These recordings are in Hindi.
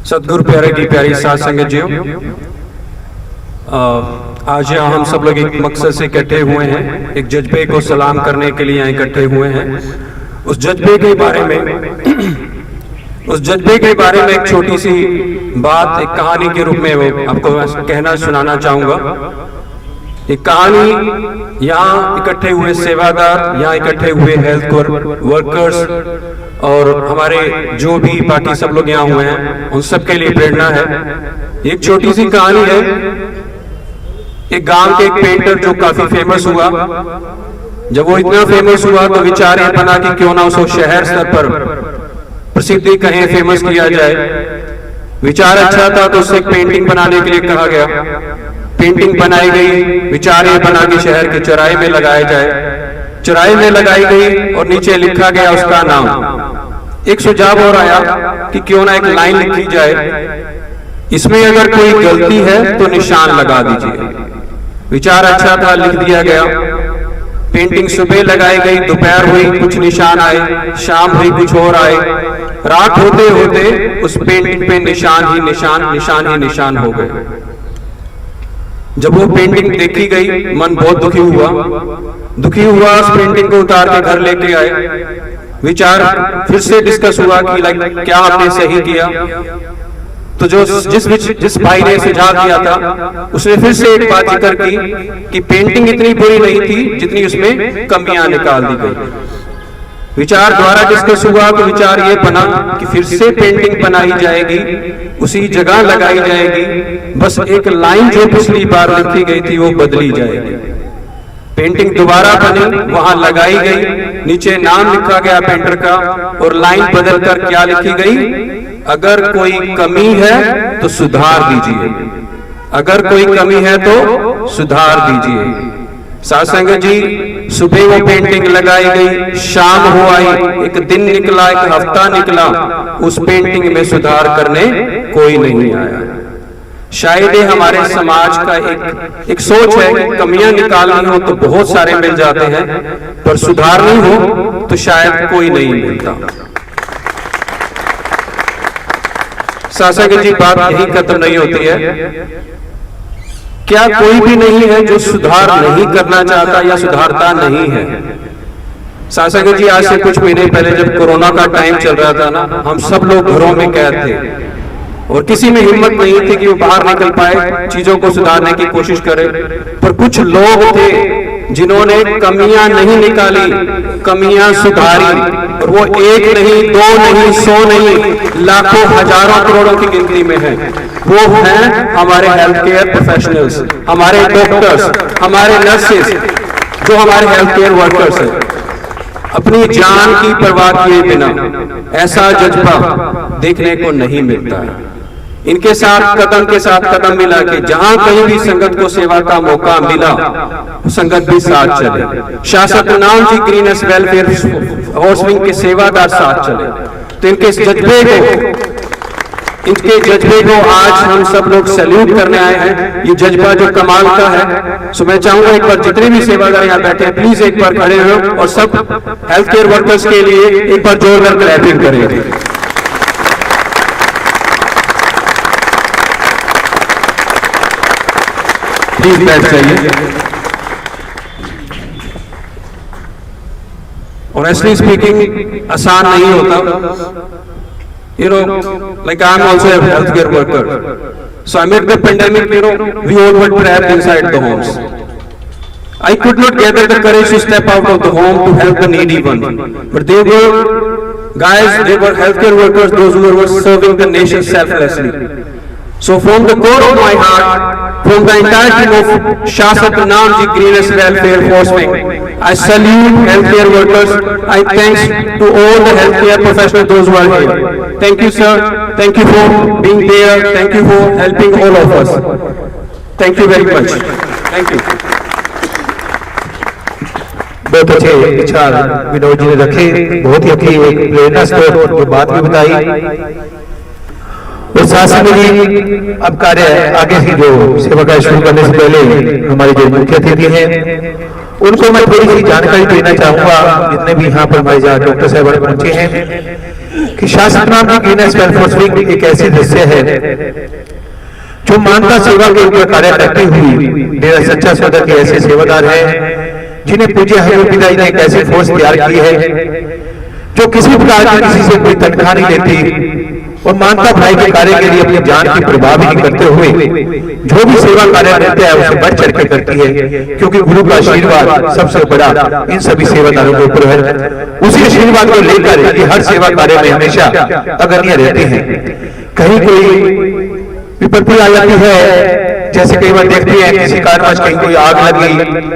सतगुरु प्यारे की प्यारी साथ संगत जी, आज यहाँ हम सब लोग एक मकसद से इकट्ठे हुए हैं, एक जज्बे को सलाम करने के लिए यहाँ इकट्ठे हुए हैं। उस जज्बे के बारे में एक छोटी सी बात, एक कहानी के रूप में वो आपको कहना सुनाना चाहूंगा। एक कहानी, यहाँ इकट्ठे हुए सेवादार, यहाँ इकट्ठे हुए हेल्थ वर्कर्स और हमारे जो भी बाकी सब लोग यहाँ हुए हैं, उन सब के लिए प्रेरणा है। एक छोटी सी कहानी है। एक गांव के एक पेंटर जो काफी फेमस हुआ, जब वो इतना फेमस हुआ तो विचार ये बना कि क्यों ना उसको शहर स्तर पर प्रसिद्धि कहीं फेमस किया जाए। विचार अच्छा था तो उससे एक पेंटिंग बनाने के लिए कहा गया। पेंटिंग बनाई गई, विचार ये बना कि शहर के चौराहे में लगाया जाए। चौराहे में लगाई गई और नीचे लिखा गया उसका नाम। एक सुझाव और आया कि क्यों ना एक लाइन लिखी जाए, इसमें अगर कोई गलती है तो निशान लगा दीजिए। विचार अच्छा था, लिख दिया गया। पेंटिंग सुबह लगाई गई, दोपहर हुई, कुछ निशान आए, शाम हुई, कुछ और आए। रात होते होते उस पेंटिंग पे निशान ही निशान हो गए। जब वो पेंटिंग देखी गई, मन बहुत दुखी हुआ। उस पेंटिंग को उतार के घर लेके आए। विचार फिर से डिस्कस हुआ कि क्या हमने सही किया। तो जिस भाई ने सुझाव दिया था, उसने फिर से एक बात जिक्र की कि पेंटिंग इतनी बुरी नहीं थी जितनी उसमें कमियां निकाल दी गई। विचार द्वारा डिस्कस हुआ तो विचार ये बना कि फिर से पेंटिंग बनाई जाएगी, उसी जगह लगाई जाएगी, बस एक लाइन जो पिछली बार लिखी गई थी वो बदली जाएगी। पेंटिंग दोबारा बनी, वहां लगाई गई, नीचे नाम लिखा गया पेंटर का और लाइन बदलकर क्या लिखी गई, अगर कोई कमी है तो सुधार दीजिए, अगर कोई कमी है तो सुधार दीजिए। साथ संगत जी, सुबह वो पेंटिंग लगाई गई, शाम हो आई, एक दिन निकला, एक हफ्ता निकला, उस पेंटिंग में सुधार करने कोई नहीं आया। शायद ये हमारे समाज का एक सोच है कि कमियां निकालनी हो तो बहुत सारे मिल जाते हैं, पर सुधारनी हो तो शायद कोई नहीं मिलता। शासक जी, बात यही खत्म नहीं होती है। क्या कोई भी नहीं है जो सुधार नहीं करना चाहता या सुधारता नहीं है? शासक जी, आज से कुछ महीने पहले जब कोरोना का टाइम चल रहा था ना, हम सब लोग घरों में कैद थे और किसी में हिम्मत नहीं थी कि वो बाहर निकल पाए, चीजों को सुधारने की कोशिश करे। पर कुछ लोग थे जिन्होंने कमियां नहीं निकाली, कमियां सुधारी, और वो एक नहीं, दो नहीं, 100 नहीं, लाखों हजारों करोड़ों की गिनती में है। वो हैं हमारे हेल्थ केयर प्रोफेशनल्स, हमारे डॉक्टर्स, हमारे नर्सेस, जो हमारे हेल्थ केयर वर्कर्स हैं। अपनी जान की परवाह किए बिना ऐसा जज्बा देखने को नहीं मिलता है। इनके साथ कदम मिला के जहां कहीं भी संगत को सेवा का मौका मिला, संगत भी साथ चले। शासक नाम जी ग्रीनस वेलफेयर हाउसिंग के सेवादार साथ चले। तो इनके जज्बे को आज हम सब लोग सैल्यूट करने आए हैं। ये जज्बा जो कमाल का है। सो मैं चाहूंगा एक बार जितने भी सेवादार यहाँ बैठे हैं, प्लीज एक बार खड़े हो और सब हेल्थ केयर वर्कर्स के लिए एक बार जोरदार क्लैपिंग करें। प्लीज बैठ जाइए। ऑनेस्टली स्पीकिंग आसान नहीं होता। You know, like I'm also a healthcare worker. So amid the pandemic, we all were trapped inside the homes. I could not gather the courage to step out of the home to help the needy one. But they were healthcare workers, those who were serving the nation selflessly. So from the core of my heart, from the entire team of Shasak Namji Greenest Welfare Fostering, I salute healthcare workers. I thanks to all the healthcare professionals, those who are here. Thank you, sir. Thank you for being there. Thank you for helping all of us. Thank you very much. Thank you. बहुत अच्छे विचार विनोद जी ने रखे, बहुत ही अच्छी एक प्रेरणा स्रोत जो बात भी बताई। और साथ ही अब कार्य आगे की जो सेवा का शुरू करने से पहले हमारे जो मुख्य अतिथि हैं उनको मैं थोड़ी सी जानकारी देना चाहूंगा, जितने भी यहाँ पर हमारे डॉक्टर साहब पहुंचे हैं। कि शासन नाम की ग्रीन वेलफेयर विंग एक ऐसी दृश्य है जो मानवता सेवा के ऊपर कार्य करती हुई डेरा सच्चा सौदा के ऐसे सेवादार हैं जिन्हें पूज्य हजूर पिता जी ने एक ऐसी फोर्स तैयार की है जो किसी प्रकार की किसी से कोई तनख्वाह नहीं लेती और मानवता भलाई के कार्य के लिए अपनी जान की परवाह भी नहीं करते हुए जो भी सेवा कार्य करते हैं उसे बढ़ चढ़ के करती है, क्योंकि गुरु का आशीर्वाद सबसे बड़ा इन सभी सेवादारों के ऊपर है। उसी आशीर्वाद को लेकर ये हर सेवा कार्य में हमेशा अग्रणी रहते हैं। कहीं कोई विपत्ति आ जाती है, जैसे कई बार देखते हैं किसी कारणवश कहीं कोई आग लगी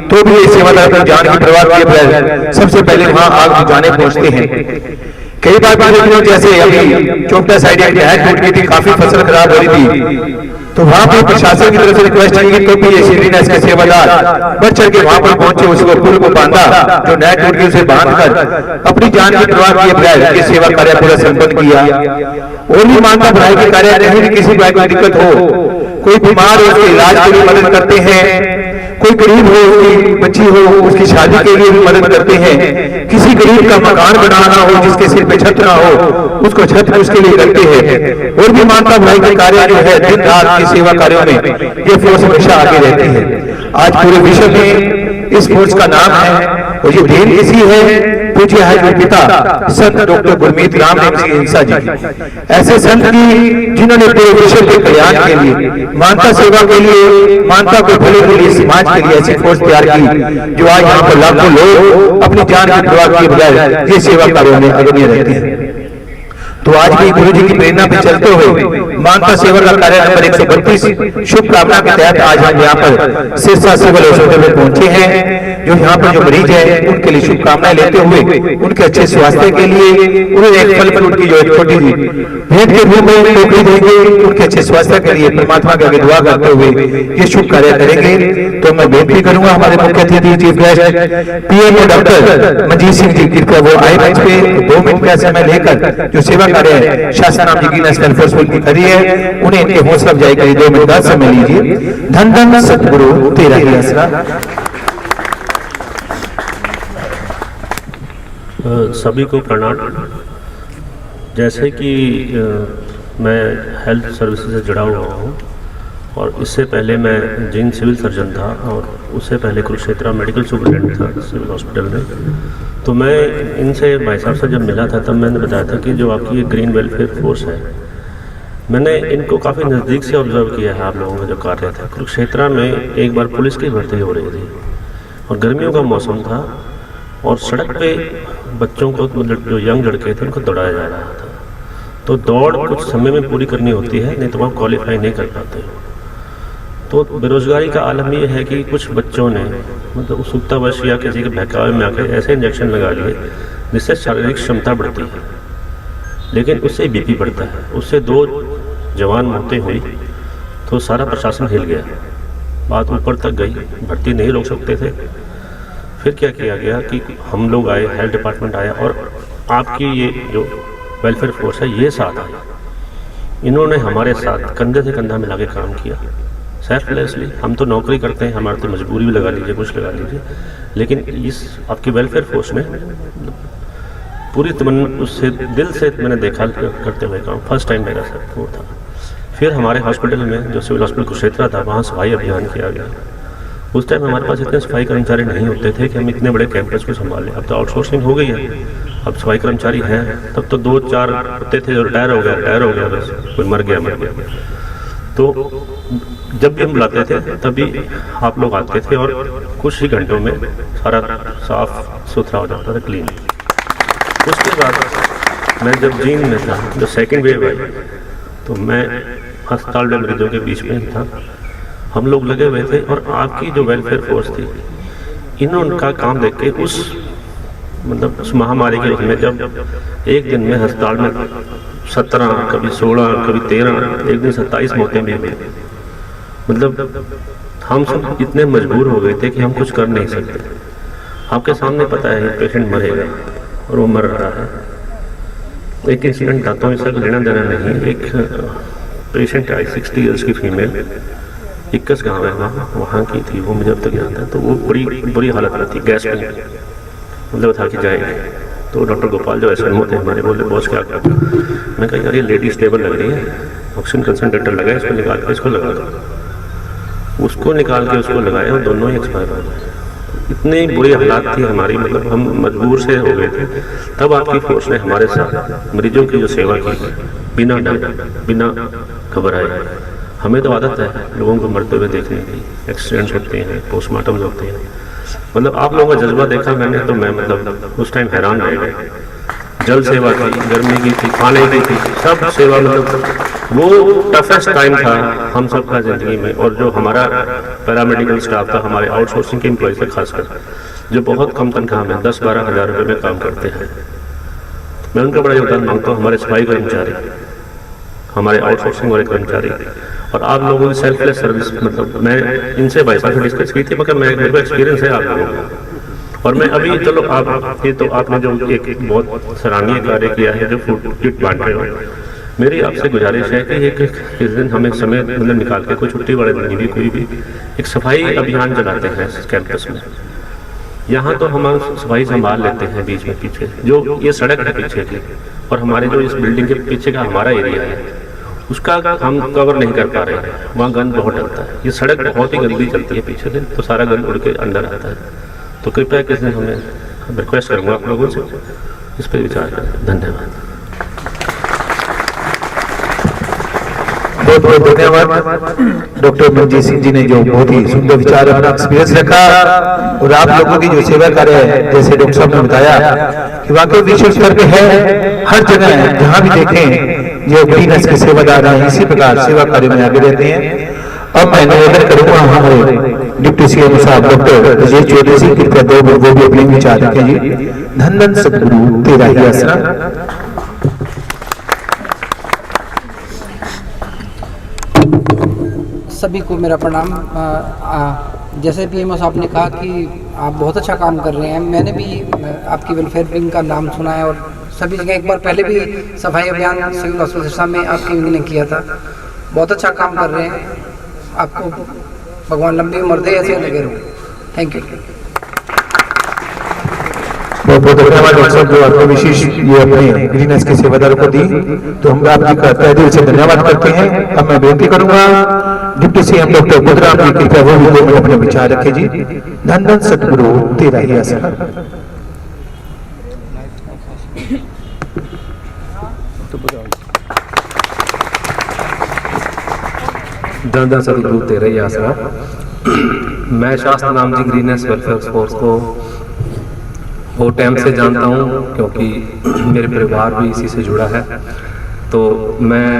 तो भी ये सेवादार अपनी जान की परवाह किए बगैर सबसे पहले वहां आग बुझाने पहुंचते हैं। कई बार जैसे अभी चोपटा साइड एक नहर टूट गई थी, काफी फसल खराब हो रही थी, तो वहां पर प्रशासन की तरफ से रिक्वेस्ट की तो भी ये सेवादार बढ़ चढ़ के वहां पर पहुंचे, उसको पुल को बांधा, जो नहर टूट गई उसे बांधकर अपनी जान की परवाह किए बगैर ये सेवा कार्य पूरा संपन्न किया। और भी मानवता भलाई के कार्य कहीं भी किसी भाई को दिक्कत हो, कोई बीमार हो उसके इलाज के लिए मदद करते हैं, कोई गरीब हो उसकी बच्ची हो उसकी शादी के लिए भी मदद करते हैं, किसी गरीब का मकान बनाना हो जिसके सिर पे छत ना हो उसको छत उसके लिए करते हैं। और भी मानवता भलाई के कार्य जो है दिन रात की सेवा कार्यों में ये फोर्स हमेशा आगे रहती है। आज पूरे विश्व में इस फोर्स का नाम है और ये देन किसी है पूज्य हजूर पिता संत डॉक्टर गुरमीत राम सिंह हिंसा जी, ऐसे संत की जिन्होंने पूरे विश्व के कल्याण के लिए, मानवता सेवा के लिए, मानवता के भले के लिए, समाज के लिए ऐसी फोर्स तैयार की जो आज यहाँ पर लाखों लोग अपनी जान की परवाह किए बगैर ये सेवा कार्यों में अग्रणी रहते हैं। तो आज भी गुरु जी की प्रेरणा पे चलते हुए मानवता सेवा का कार्य नंबर 132 शुभकामना के तहत आज हम यहाँ पर सिरसा सिविल हॉस्पिटल में पहुंचे हैं। जो यहाँ पर जो मरीज है उनके लिए शुभकामनाएं लेते हुए उनके अच्छे स्वास्थ्य के लिए उन्हें एक फल फ्रूट की जो एक छोटी सी भेंट के रूप में टोकरी देंगे, उनके अच्छे स्वास्थ्य के लिए परमात्मा के आगे दुआ करते हुए ये शुभ कार्य करेंगे। तो मैं बेनती करूंगा हमारे मुख्य अतिथि chief guest PMO doctor Manjeet Singh ji कृपया वो आए मंच पे 2 मिनट का समय लेकर जो सेवा कार्य शासन नाम की नेशनल फोर्स की करी है उन्हें इनके हौसला अफजाई करिए। 2 मिनट का समय लीजिए। धन धन सतगुरु तेरा ही आसरा। सभी को प्रणाम। जैसे कि मैं हेल्थ सर्विसेज से जुड़ा हुआ हूँ और इससे पहले मैं जींद सिविल सर्जन था और उससे पहले कुरुक्षेत्र मेडिकल सुपरिटेंडेंट था सिविल हॉस्पिटल में। तो मैं इनसे भाई साहब से जब मिला था तब मैंने बताया था कि जो आपकी ये ग्रीन वेलफेयर फोर्स है, मैंने इनको काफ़ी नज़दीक से ऑब्जर्व किया है। आप लोगों का जो कार्य था कुरुक्षेत्र में एक बार पुलिस की भर्ती हो रही थी और गर्मियों का मौसम था और सड़क पे बच्चों को मतलब जो यंग लड़के थे उनको दौड़ाया जा रहा था। तो दौड़ कुछ समय में पूरी करनी होती है, नहीं तो आप क्वालिफाई नहीं कर पाते। तो बेरोजगारी का आलम ये है कि कुछ बच्चों ने मतलब उत्सुकतावश या किसी के बहकावे में आकर ऐसे इंजेक्शन लगा लिए जिससे शारीरिक क्षमता बढ़ती है, लेकिन उससे बीपी बढ़ता है। उससे 2 जवान मौतें हुई तो सारा प्रशासन हिल गया, बात ऊपर तक गई, भर्ती नहीं रोक सकते थे। फिर क्या किया गया कि हम लोग आए, हेल्थ डिपार्टमेंट आया और आपकी ये जो वेलफेयर फोर्स है ये साथ आया। इन्होंने हमारे साथ कंधे से कंधा मिला के काम किया सेल्फलेसली। हम तो नौकरी करते हैं, हमारी तो मजबूरी भी लगा लीजिए, कुछ लगा लीजिए, लेकिन इस आपकी वेलफेयर फोर्स ने पूरी उससे दिल से मैंने देखा करते हुए काम। फर्स्ट टाइम मेरा सर वो था। फिर हमारे हॉस्पिटल में जो सिविल हॉस्पिटल कुरुक्षेत्र था वहाँ सफाई अभियान किया गया। उस टाइम हमारे पास इतने सफाई कर्मचारी नहीं होते थे कि हम इतने बड़े कैंपस को संभालें। अब तो आउटसोर्सिंग हो गई है, अब सफाई कर्मचारी हैं। तब तो 2-4 होते थे जो रिटायर हो गया बस, कोई मर गया। तो जब भी हम बुलाते थे तभी आप लोग आते थे और कुछ ही घंटों में सारा साफ सुथरा हो जाता था, क्लीन। उसके बाद मैं जब जींद में था, जो सेकेंड वेव आई, तो मैं अस्पताल में मरीजों के बीच में था, हम लोग लगे हुए थे। और आपकी जो वेलफेयर फोर्स थी, इन्होंने उनका काम देख के उस महामारी के में जब एक दिन में अस्पताल में 17, कभी 16, कभी 13, एक दिन 27 मौतें भी हुई। मतलब हम सब इतने मजबूर हो गए थे कि हम कुछ कर नहीं सकते। आपके सामने पता है पेशेंट मरेगा और वो मर रहा है। एक इंसिडेंट आता हूँ, इसका लेना देना नहीं। एक पेशेंट आई 60 ईयर्स की फीमेल, 21 गाँव है वहाँ की थी, वो मुझे अब तक याद है। तो वो बड़ी बुरी हालत में थी, गैस पे मतलब था कि जाएगी। तो डॉक्टर गोपाल जो SMO थे हमारे, बोले बॉस क्या करते हो? मैं कहा यार ये लेडी स्टेबल लग रही है, ऑक्सीजन कंसनट्रेटर लगा है, इसको निकाल के इसको लगा दो। उसको निकाल के उसको लगाया और दोनों ही एक्सपायर हो गए। इतनी बुरी हालात थी हमारी, मतलब हम मजबूर से हो गए थे। तब आपकी फोर्स ने हमारे साथ मरीजों की जो सेवा की, बिना डर बिना घबराए। हमें तो आदत है लोगों को मरते हुए देखने की, एक्सीडेंट्स होते हैं, पोस्टमार्टम होते हैं, मतलब आप लोगों का जज्बा देखा मैंने, तो मैं मतलब उस टाइम हैरान रह गए। जल सेवा की, गर्मी की थी, खाने की थी, सब सेवा, मतलब वो टफेस्ट टाइम था हम सब का ज़िंदगी में। और जो हमारा पैरामेडिकल स्टाफ था, हमारे आउटसोर्सिंग के एम्प्लॉयज़ थे खासकर, जो बहुत कम तनख्वाह में 10-12 हज़ार रुपये में काम करते हैं, मैं उनका बड़ा योगदान मांगता हूँ। हमारे सफाई कर्मचारी, हमारे आउटसोर्सिंग वाले कर्मचारी, और आप लोगों की सेल्फलेस सर्विस, मतलब मैं इनसे भाई साहब से डिस्कस की थी, मगर मेरे को एक्सपीरियंस है आप लोगों का। और मैं अभी चलो आप ये तो आपने जो एक बहुत सराहनीय कार्य किया है, जो फूड किट बांट रहे हो, मेरी आपसे गुजारिश है कि किस दिन हमें समय मतलब निकाल के, कोई छुट्टी वाले दिन भी कोई भी एक सफाई अभियान चलाते हैं कैंपस में। यहाँ तो हम सफाई संभाल लेते हैं बीच में पीछे, जो ये सड़क है पीछे की, और हमारे जो इस बिल्डिंग के पीछे का हमारा एरिया है, उसका हम कवर नहीं कर पा रहे हैं। वहाँ गंद बहुत डलता है, ये सड़क बहुत ही गंदी चलती है पीछे से, तो सारा गंद उड़ के अंदर आता है। तो कृपया किस दिन हमें रिक्वेस्ट करूँगा आप लोगों से इस पर विचार करें। धन्यवाद। बहुत बहुत धन्यवाद डॉक्टर मनजीत सिंह जी ने जो बहुत ही सुंदर विचार अपना एक्सपीरियंस रखा, और आप लोगों की जो सेवा कार्य है, जैसे डॉक्टर साहब ने बताया कि वाकई विशेष करके है हर जगह जहाँ भी देखें जो ग्रीनस के सेवादार हैं, इसी प्रकार सेवा कार्य में आगे रहते हैं। अब मैं निवेदन करूंगा हमारे डिप्टी CM साहब डॉक्टर राजेश चौधरी जी, कृपया 2 मिनट वो भी अपने विचार रखें जी। धन धन सद्गुरु तेरा ही आसरा। सभी को मेरा प्रणाम। जैसे PMO साहब ने कहा कि आप बहुत अच्छा काम कर रहे हैं, मैंने भी आपकी वेलफेयर विंग का नाम सुना है, और सभी जगह एक बार पहले भी सफाई अभियान सिविल हॉस्पिटल सिरसा में आपकी विंग ने किया था। बहुत अच्छा काम कर रहे हैं, आपको भगवान लंबी उम्र दे, ऐसे लगे रहो। Thank you. बहुत बहुत धन्यवाद डॉक्टर साहब, जो आपको विशेष ये अपने ग्रीनस के सेवादारों को दी, तो हम आपकी तहे दिल से धन्यवाद करते हैं। अब मैं बेनती करूंगा डिप्टी CM डॉक्टर बुद्धराम जी, कृपया वो भी 2 मिनट अपने विचार रखे जी। धन धन सतगुरु तेरा ही आसरा। धन धन सतगुरु तेरा ही आसरा। मैं शास्त्र नाम जी ग्रीनस वेलफेयर फोर्स को बहुत टाइम से जानता हूँ, क्योंकि मेरे परिवार भी इसी से जुड़ा है। तो मैं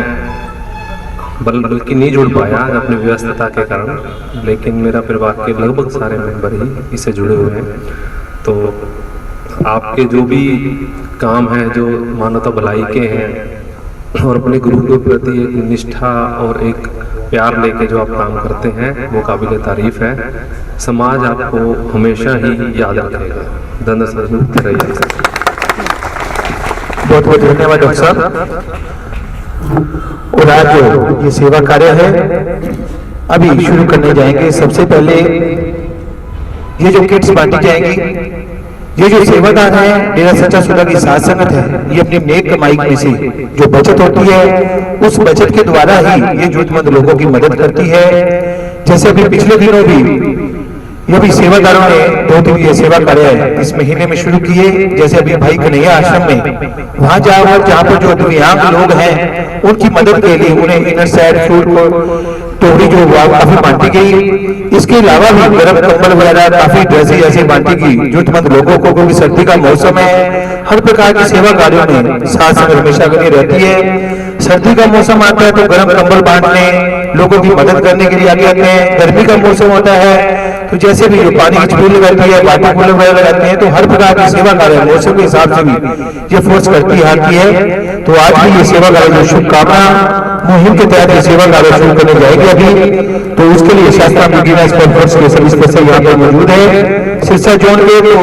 बल्कि नहीं जुड़ पाया अपनी व्यस्तता के कारण, लेकिन मेरा परिवार के लगभग सारे मेंबर ही इससे जुड़े हुए हैं। तो आपके जो भी काम हैं, जो मानवता भलाई के हैं, और अपने गुरु के प्रति एक निष्ठा और एक प्यार लेके जो आप काम करते हैं, वो काबिल तारीफ है। समाज आपको हमेशा ही याद रखेगा। धन्यवाद सर। बहुत बहुत धन्यवाद डॉक्टर साहब। और आज ये सेवा कार्य है, अभी शुरू करने जाएंगे। सबसे पहले ये जो किट्स बांटी जाएंगी, ये जो सेवादार है, डेरा सच्चा सौदा की साथ संगत है, ये अपनी नेक कमाई में से जो बचत होती है, उस बचत के द्वारा ही ये जरूरतमंद लोगों की मदद करती है। जैसे अभी पिछले दिनों भी ये भी सेवादारों ने 2 दिन ये सेवा कार्य इस महीने में शुरू किए। जैसे अभी भाई कन्हैया आश्रम में वहां जाओ, और जहाँ पर जो दिव्यांग लोग हैं उनकी मदद के लिए उन्हें इनर साइड फूड को टोकरी जो काफी बांटी गई। इसके अलावा भी गर्म कंबल वगैरह काफी ड्रेसेज ऐसे बांटी गई जरूरतमंद लोगों को, क्योंकि सर्दी का मौसम है। हर प्रकार की सेवा कार्यों में साथ साथ हमेशा बनी रहती है। सर्दी का मौसम आता है तो गर्म कंबल बांटने, लोगों की मदद करने के लिए आगे आते हैं। गर्मी का मौसम होता है तो जैसे भी जो पानी की छबील लगाती है, वाटर कूलर वगैरह लगाते हैं, तो हर प्रकार की सेवा कार्य मौसम के हिसाब से भी ये फोर्स करती आती है। तो आज भी ये सेवा कार्य जो शुभकामना मुहिम के तहत ये सेवा कार्य शुरू करने जाएगी अभी। तो उसके लिए शास्त्रा मीडिया फोर्स के सभी सदस्य यहाँ पर मौजूद है सिरसा जोन के। तो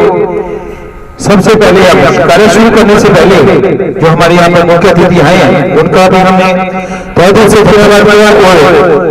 सबसे पहले अब कार्य शुरू करने से पहले जो हमारे यहाँ पर मुख्य अतिथि आए हैं, उनका भी हमने बहुत दिल से धन्यवाद किया। और